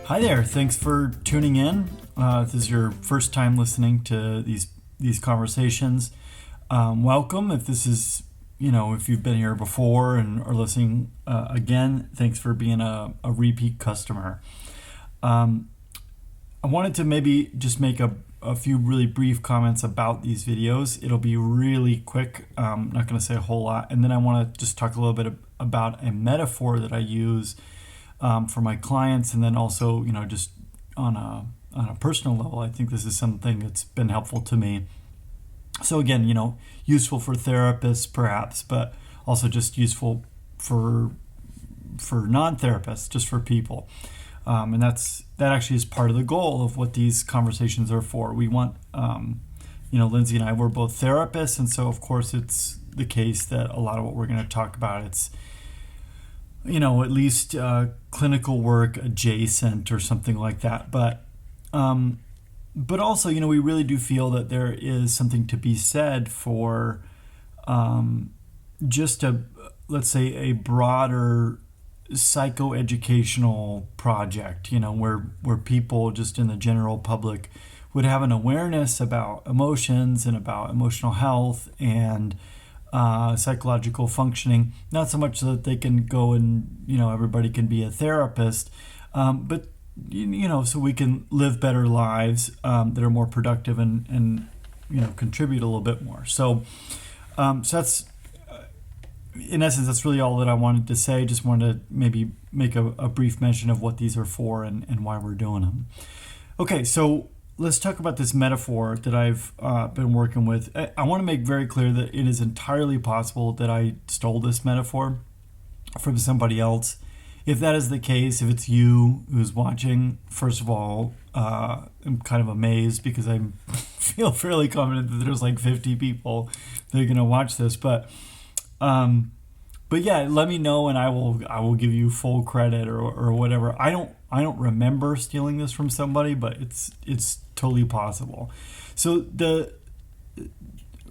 Hi there. Thanks for tuning in. If this is your first time listening to these conversations, welcome. If this is, if you've been here before and are listening again, thanks for being a repeat customer. I wanted to maybe just make a few really brief comments about these videos. It'll be really quick. I'm not going to say a whole lot. And then I want to just talk a little bit about a metaphor that I use for my clients, and then also, just on a personal level, I think this is something that's been helpful to me. So again, useful for therapists perhaps, but also just useful for non-therapists, just for people. And that actually is part of the goal of what these conversations are for. We want, Lindsay and I, we're both therapists, and so of course it's the case that a lot of what we're going to talk about, it's at least clinical work adjacent or something like that. But also, we really do feel that there is something to be said for just let's say a broader psychoeducational project, where people just in the general public would have an awareness about emotions and about emotional health and psychological functioning, not so much so that they can go and, everybody can be a therapist, but, so we can live better lives that are more productive and contribute a little bit more. So that's, in essence, that's really all that I wanted to say. Just wanted to maybe make a brief mention of what these are for and why we're doing them. Okay, so let's talk about this metaphor that I've been working with. I want to make very clear that it is entirely possible that I stole this metaphor from somebody else. If that is the case, if it's you who's watching, first of all, I'm kind of amazed because I feel fairly confident that there's like 50 people that are going to watch this. But yeah, let me know and I will give you full credit or whatever. I don't remember stealing this from somebody, but it's totally possible. So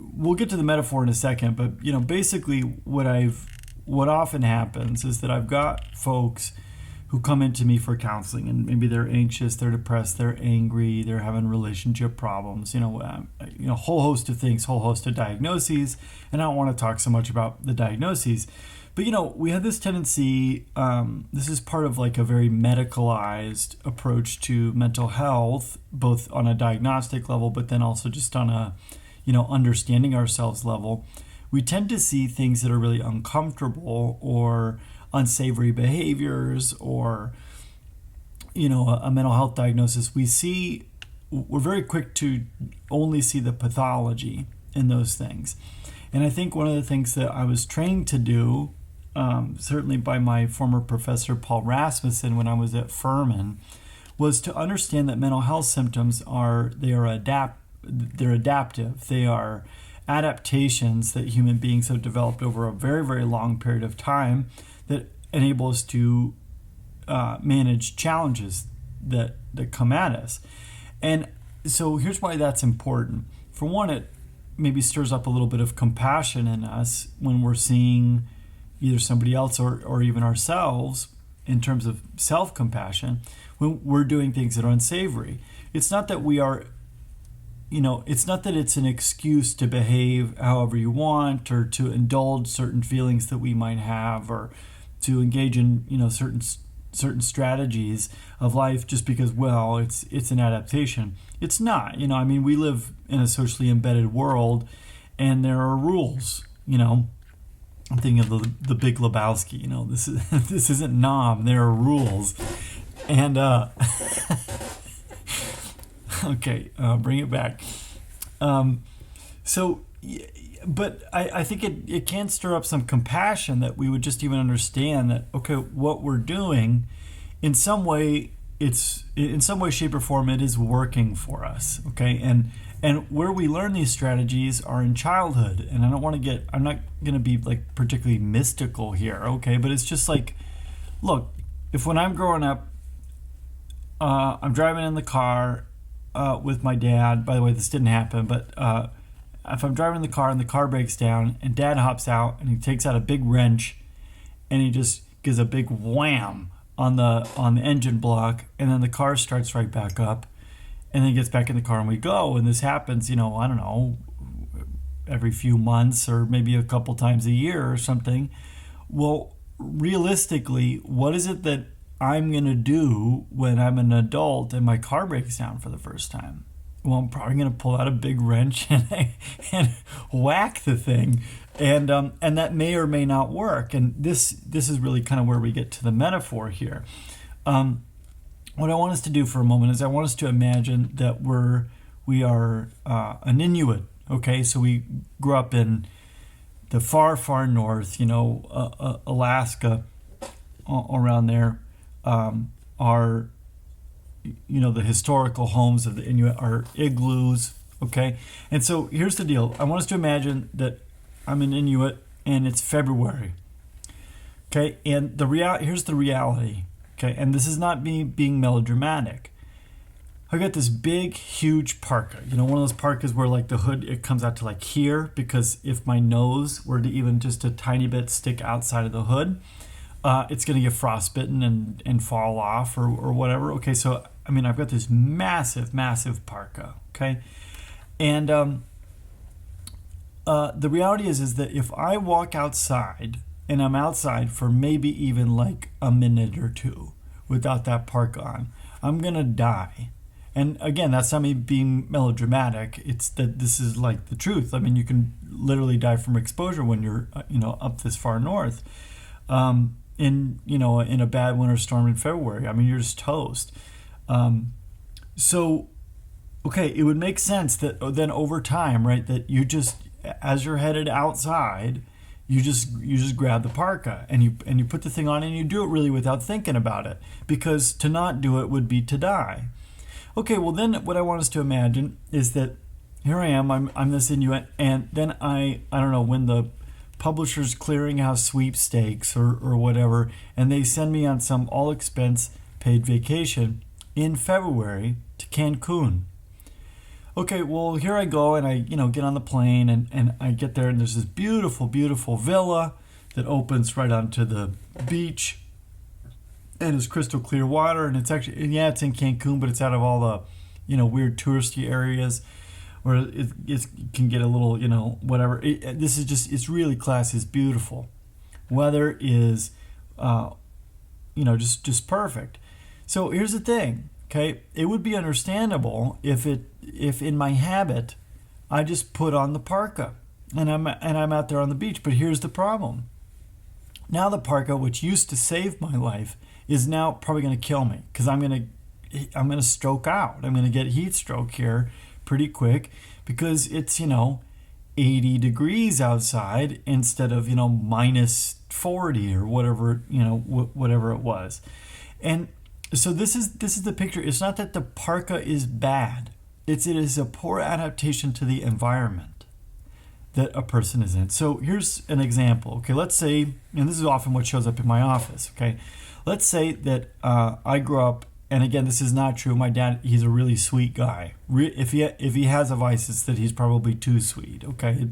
we'll get to the metaphor in a second, but basically what often happens is that I've got folks who come into me for counseling, and maybe they're anxious, they're depressed, they're angry, they're having relationship problems, whole host of things, whole host of diagnoses. And I don't want to talk so much about the diagnoses, but we have this tendency, this is part of like a very medicalized approach to mental health, both on a diagnostic level, but then also just on a, understanding ourselves level. We tend to see things that are really uncomfortable or unsavory behaviors or, a mental health diagnosis. We're very quick to only see the pathology in those things. And I think one of the things that I was trained to do, certainly by my former professor, Paul Rasmussen, when I was at Furman, was to understand that mental health symptoms they're adaptive. They are adaptations that human beings have developed over a very, very long period of time that enable us to manage challenges that come at us. And so here's why that's important. For one, it maybe stirs up a little bit of compassion in us when we're seeing either somebody else or even ourselves in terms of self-compassion when we're doing things that are unsavory. It's not that we are, it's not that it's an excuse to behave however you want or to indulge certain feelings that we might have or to engage in, certain strategies of life just because, well, it's an adaptation. It's not, we live in a socially embedded world and there are rules, I'm thinking of the Big Lebowski, this isn't Nom, there are rules. And, okay, bring it back. But I think it can stir up some compassion that we would just even understand that, okay, what we're doing in some way, shape or form, it is working for us. Okay. And where we learn these strategies are in childhood. And I'm not going to be like particularly mystical here. Okay. But it's just like, look, if when I'm growing up, I'm driving in the car, with my dad, by the way, this didn't happen, but, if I'm driving the car and the car breaks down and dad hops out and he takes out a big wrench and he just gives a big wham on the engine block, and then the car starts right back up, and then gets back in the car and we go. And this happens, I don't know, every few months or maybe a couple times a year or something. Well, realistically, what is it that I'm going to do when I'm an adult and my car breaks down for the first time? Well, I'm probably going to pull out a big wrench and whack the thing. And that may or may not work. And this is really kind of where we get to the metaphor here. What I want us to do for a moment is I want us to imagine that we are an Inuit. Okay, so we grew up in the far, far north, Alaska, around there. Our the historical homes of the Inuit are igloos, okay? And so here's the deal. I want us to imagine that I'm an Inuit and it's February, okay? And here's the reality, okay? And this is not me being melodramatic. I got this big, huge parka. One of those parkas where like the hood, it comes out to like here, because if my nose were to even just a tiny bit stick outside of the hood, it's going to get frostbitten and fall off or whatever. Okay, so I've got this massive, massive parka. Okay, and the reality is that if I walk outside and I'm outside for maybe even like a minute or two without that parka on, I'm going to die. And again, that's not me being melodramatic. It's that this is like the truth. You can literally die from exposure when you're, up this far north. In a bad winter storm in February. You're just toast. So, okay, it would make sense that then over time, right, that you just, as you're headed outside, you just grab the parka and you put the thing on and you do it really without thinking about it, because to not do it would be to die. Okay, well then what I want us to imagine is that here I am, I'm this Inuit, and then I don't know, when the Publishers Clearinghouse sweepstakes or whatever, and they send me on some all expense paid vacation in February to Cancun. Okay, well here I go, and I get on the plane and I get there, and there's this beautiful, beautiful villa that opens right onto the beach, and it's crystal clear water, and it's actually, it's in Cancun, but it's out of all the weird touristy areas where it can get a little, whatever. This is just, it's really classy. It's beautiful. Weather is, just perfect. So here's the thing, okay? It would be understandable if in my habit, I just put on the parka and I'm out there on the beach. But here's the problem. Now the parka, which used to save my life, is now probably going to kill me, because I'm going to stroke out. I'm going to get heat stroke here pretty quick, because it's 80 degrees outside instead of minus 40 or whatever whatever it was. And so this is the picture. It's not that the parka is bad. It is a poor adaptation to the environment that a person is in. So here's an example. Okay, let's say, and this is often what shows up in my office. Okay, let's say that I grew up. And again, this is not true. My dad, he's a really sweet guy. If he has a vice, it's that he's probably too sweet, okay?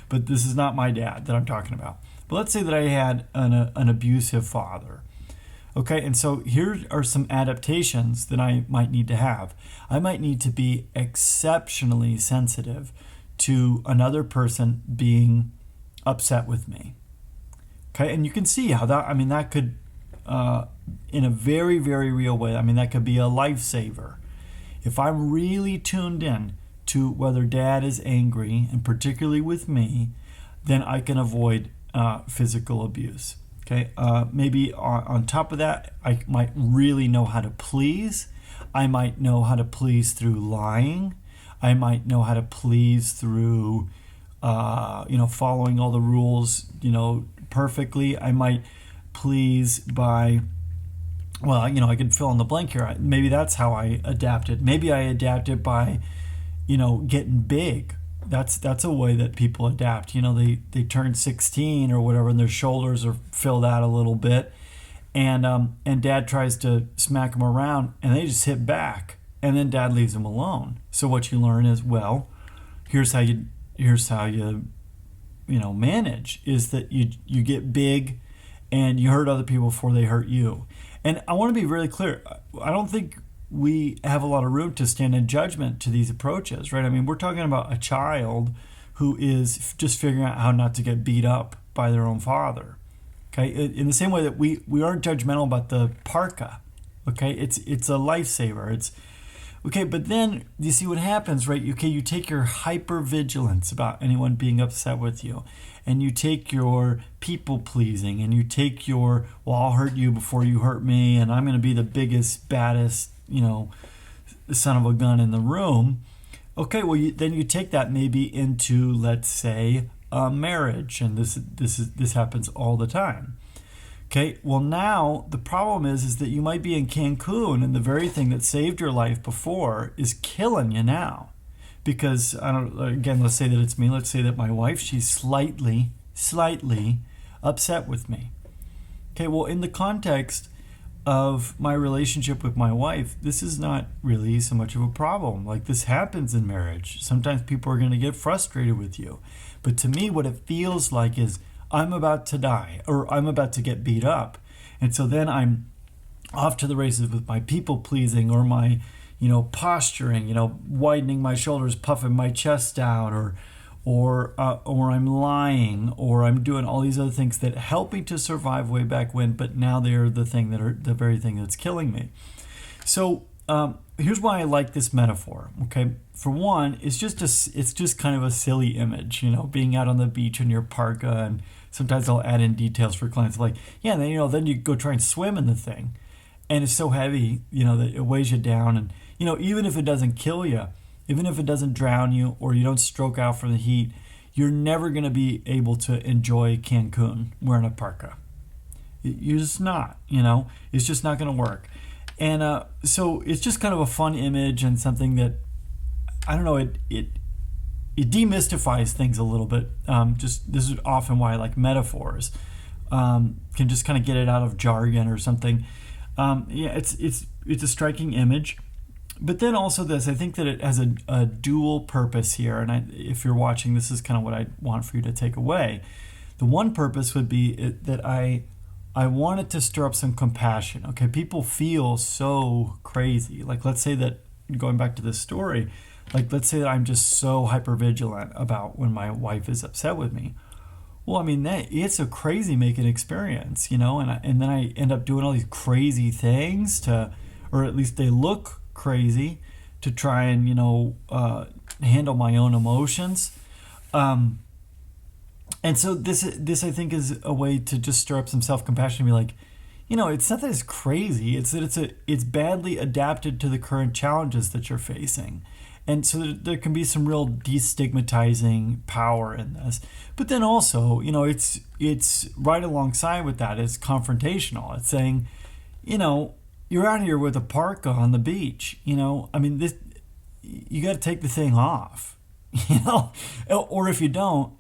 But this is not my dad that I'm talking about. But let's say that I had an abusive father, okay? And so here are some adaptations that I might need to have. I might need to be exceptionally sensitive to another person being upset with me, okay? And you can see how that could... in a very, very real way, that could be a lifesaver. If I'm really tuned in to whether dad is angry, and particularly with me, then I can avoid physical abuse. Okay, maybe on top of that, I might really know how to please. I might know how to please through lying. I might know how to please through, following all the rules, perfectly. I might please by, I could fill in the blank here. Maybe that's how I adapted. Maybe I adapted by, getting big. That's a way that people adapt. They turn 16 or whatever, and their shoulders are filled out a little bit, and dad tries to smack them around, and they just hit back, and then dad leaves them alone. So what you learn is, well, here's how you manage, is that you get big, and you hurt other people before they hurt you. And I want to be really clear. I don't think we have a lot of room to stand in judgment to these approaches, right? I mean, we're talking about a child who is just figuring out how not to get beat up by their own father. Okay, in the same way that we aren't judgmental about the parka. Okay, it's a lifesaver. It's okay, but then you see what happens, right? Okay, you take your hypervigilance about anyone being upset with you, and you take your people pleasing, and you take your, well, I'll hurt you before you hurt me, and I'm going to be the biggest, baddest, son of a gun in the room. Okay, well, then you take that maybe into, let's say, a marriage, and this happens all the time. Okay, well, now the problem is that you might be in Cancun, and the very thing that saved your life before is killing you now. Because, again, let's say that it's me. Let's say that my wife, she's slightly upset with me. Okay, well, in the context of my relationship with my wife, this is not really so much of a problem. Like, this happens in marriage. Sometimes people are going to get frustrated with you. But to me, what it feels like is I'm about to die, or I'm about to get beat up. And so then I'm off to the races with my people pleasing, or my, posturing, widening my shoulders, puffing my chest down, or I'm lying, or I'm doing all these other things that helped me to survive way back when, but now they're the very thing that's killing me. So here's why I like this metaphor. Okay, for one, it's just kind of a silly image, being out on the beach in your parka, and sometimes I'll add in details for clients like, yeah, then you go try and swim in the thing, and it's so heavy, that it weighs you down, and even if it doesn't kill you, even if it doesn't drown you, or you don't stroke out from the heat, you're never going to be able to enjoy Cancun wearing a parka. You're just not, it's just not going to work. And so it's just kind of a fun image, and something that, I don't know, it demystifies things a little bit. This is often why I like metaphors. Can just kind of get it out of jargon or something. It's a striking image. But then also this, I think that it has a dual purpose here. And if you're watching, this is kind of what I want for you to take away. The one purpose would be that I wanted to stir up some compassion. Okay, people feel so crazy. Like, let's say that, going back to this story, like, let's say that I'm just so hypervigilant about when my wife is upset with me. Well, I mean, it's a crazy making experience, and then I end up doing all these crazy things or at least they look crazy, to try and, handle my own emotions. And so this I think is a way to just stir up some self-compassion and be like, it's not that it's crazy, it's that it's badly adapted to the current challenges that you're facing. And so there can be some real destigmatizing power in this. But then also, it's right alongside with that, it's confrontational. It's saying, you're out here with a parka on the beach, I mean, this, you got to take the thing off, or if you don't,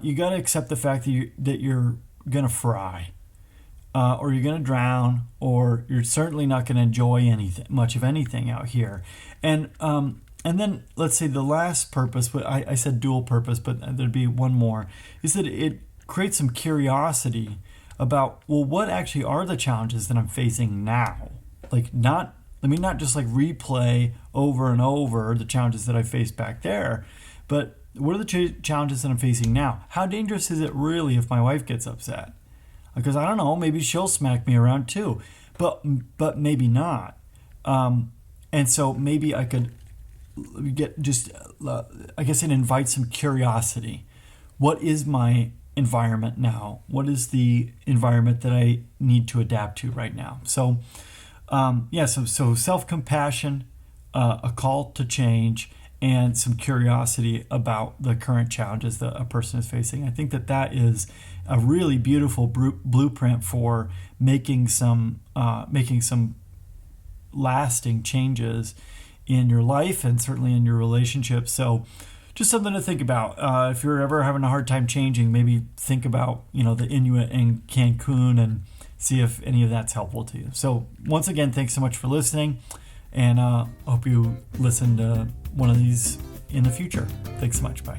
you got to accept the fact that you're going to fry, or you're going to drown, or you're certainly not going to enjoy much of anything out here. And then let's say the last purpose, but I said dual purpose, but there'd be one more, is that it creates some curiosity about, well, what actually are the challenges that I'm facing now? Let me not just like replay over and over the challenges that I faced back there, but what are the challenges that I'm facing now? How dangerous is it really if my wife gets upset? Because I don't know, maybe she'll smack me around too, but maybe not. And so maybe I could get just, I guess it invites some curiosity. What is my environment now? What is the environment that I need to adapt to right now? So, so self-compassion, a call to change, and some curiosity about the current challenges that a person is facing. I think that is a really beautiful blueprint for making some lasting changes in your life and certainly in your relationships. So just something to think about. If you're ever having a hard time changing, maybe think about, the Inuit and Cancun and see if any of that's helpful to you. So once again, thanks so much for listening, and I hope you listen to one of these in the future. Thanks so much. Bye.